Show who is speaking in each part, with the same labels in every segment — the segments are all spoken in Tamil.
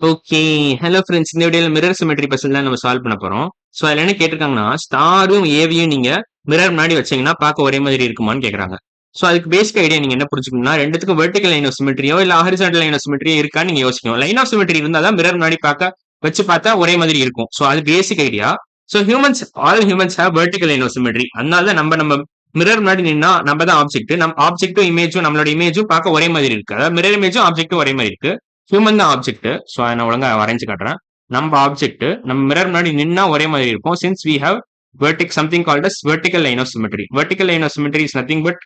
Speaker 1: ஓகே. Hello friends. இந்த வீடியோல மிரர் சிமெட்ரி பசில் தான் நம்ம சால்வ் பண்ண போறோம். ஸோ அதுல என்ன கேட்டிருக்காங்கன்னா, ஸ்டாரும் ஏவியும் நீங்க மிரர் முன்னாடி வச்சீங்கன்னா பார்க்க ஒரே மாதிரி இருக்குமான்னு கேக்குறாங்க. ஸோ அதுக்கு பேசிக் ஐடியா நீங்க என்ன புரிஞ்சுக்கணும்னா, ரெண்டுத்துக்கும் வெர்டிகல் லைன் ஆஃப் சிமெட்ரியோ இல்ல ஹாரிசான்டல் லைன் ஆஃப் சிமெட்ரியோ இருக்கான்னு நீங்க யோசிக்கணும். லைன் ஆஃப் சிமெட்ரி இருந்தா தான் மிரர் முன்னாடி வச்சு பார்த்தா ஒரே மாதிரி இருக்கும். ஸோ அது basic idea. So all humans have vertical line of symmetry. அதனால தான் நம்ம மிரர் முன்னாடி நின்னா நம்ம தான் ஆப்ஜெக்ட். நம்ம ஆப்ஜெக்டும் இமேஜும் நம்மளோட இமேஜும் பார்க்க ஒரே மாதிரி இருக்கு. அதாவது மிரர் இமேஜும் ஆப்ஜெக்டும் ஒரே மாதிரி இருக்கு. ஹியூமன் தான் ஆப்ஜெக்ட். ஸோ அதை நான் ஒழுங்கா வரைஞ்சு காட்டுறேன். நம்ம ஆப்ஜெக்ட் நம்ம மிரர் முன்னாடி நின்னா ஒரே மாதிரி இருக்கும். Since we have something called as vertical line of symmetry. Vertical line of symmetry is nothing but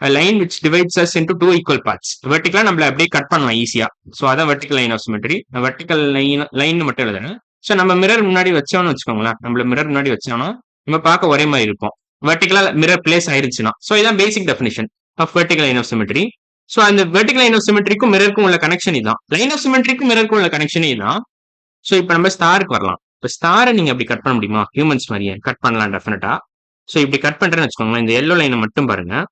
Speaker 1: a line which divides us into two equal parts. வெர்டிகலா நம்மள அப்படியே கட் பண்ணலாம் ஈஸியா. ஸோ அதான் vertical line of symmetry. Vertical line மட்டும் எழுதுறேன். ஸோ நம்ம மிரர் முன்னாடி வச்சோம்னு வச்சுக்கோங்களேன். நம்மள மிரர் முன்னாடி வச்சோம்னா நம்ம பார்க்க ஒரே மாதிரி இருக்கும். வெர்டிகலா மிரர் பிளேஸ் ஆயிருச்சுன்னா. ஸோ இதான் basic definition of vertical line of symmetry. So அந்த வெர்டிகல் லைன் ஆஃப் சிமெட்ரிக்கும் மிரருக்கும் உள்ள கனெக்ஷன் இதான். லைன் ஆஃப் சிமெட்ரிக்கும் மிரருக்கும் உள்ள கனெக்ஷனே இதான். ஸோ இப்போ நம்ம ஸ்டாருக்கு வரலாம். இப்போ ஸ்டாரை நீங்க அப்படி கட் பண்ண முடியுமா? ஹியூமன்ஸ் மாதிரியே கட் பண்ணலாம் டெஃபினட்டா. ஸோ இப்படி கட் பண்றேன்னு வச்சுக்கோங்களேன். இந்த எல்லோ லைனை மட்டும் பாருங்க.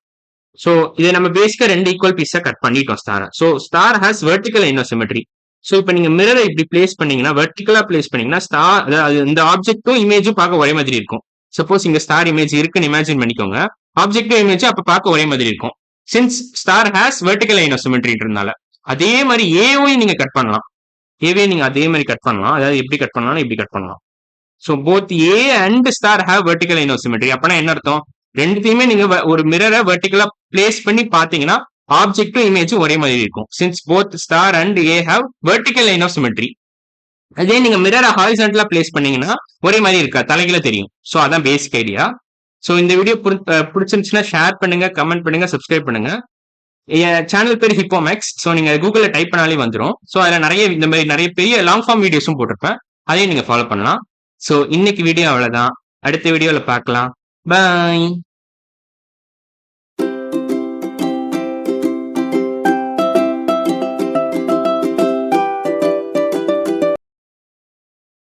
Speaker 1: ஸோ இதை நம்ம பேசிக்கா ரெண்டு ஈக்குவல் பீஸா கட் பண்ணிட்டோம் ஸ்டாரை. So star has vertical line of symmetry. So இப்போ நீங்க மிரரை இப்படி பிளேஸ் பண்ணீங்கன்னா, வெர்டிகலா பிளேஸ் பண்ணீங்கன்னா ஸ்டார் அதாவது இந்த ஆப்ஜெக்டும் இமேஜும் பார்க்க ஒரே மாதிரி இருக்கும். சப்போஸ் இங்க ஸ்டார் இமேஜ் இருக்குன்னு இமேஜின் பண்ணிக்கோங்க. ஆப்ஜெக்டும் இமேஜ் அப்ப பார்க்க ஒரே மாதிரி இருக்கும். Since star has vertical line of சிமெட்ரின்றதுனால அதே மாதிரி ஏவையும் நீங்க கட் பண்ணலாம். ஏவே நீங்க அதே மாதிரி கட் பண்ணலாம். அதாவது எப்படி கட் பண்ணலாம், இப்படி கட் பண்ணலாம். So both A and star have vertical line of symmetry. அப்பனா என்ன அர்த்தம்? ரெண்டுத்தையுமே நீங்க ஒரு மிரரை வெர்டிகலா பிளேஸ் பண்ணி பாத்தீங்கன்னா ஆப்ஜெக்டும் இமேஜும் ஒரே மாதிரி இருக்கும். Since both star and A have vertical line of symmetry. அதே நீங்க மிரரை ஹாரிசான்டலா பிளேஸ் பண்ணீங்கன்னா ஒரே மாதிரி இருக்கா, தலைகீழ தெரியும். ஸோ அதான் பேசிக் ஐடியா. ஸோ இந்த வீடியோ பிடிச்சிருந்துச்சுன்னா ஷேர் பண்ணுங்க, கமெண்ட் பண்ணுங்க, சப்ஸ்கிரைப் பண்ணுங்க. என் சேனல் பேர் ஹிப்போமேக்ஸ். ஸோ நீங்க கூகுள்ல டைப் பண்ணாலே வந்துடும். ஸோ அதுல இந்த மாதிரி நிறைய பெரிய லாங் ஃபார்ம் வீடியோஸும் போட்டிருப்பேன். அதையும் நீங்க ஃபாலோ பண்ணலாம். ஸோ இன்னைக்கு வீடியோ அவ்வளவுதான். அடுத்த வீடியோல பார்க்கலாம். பாய்.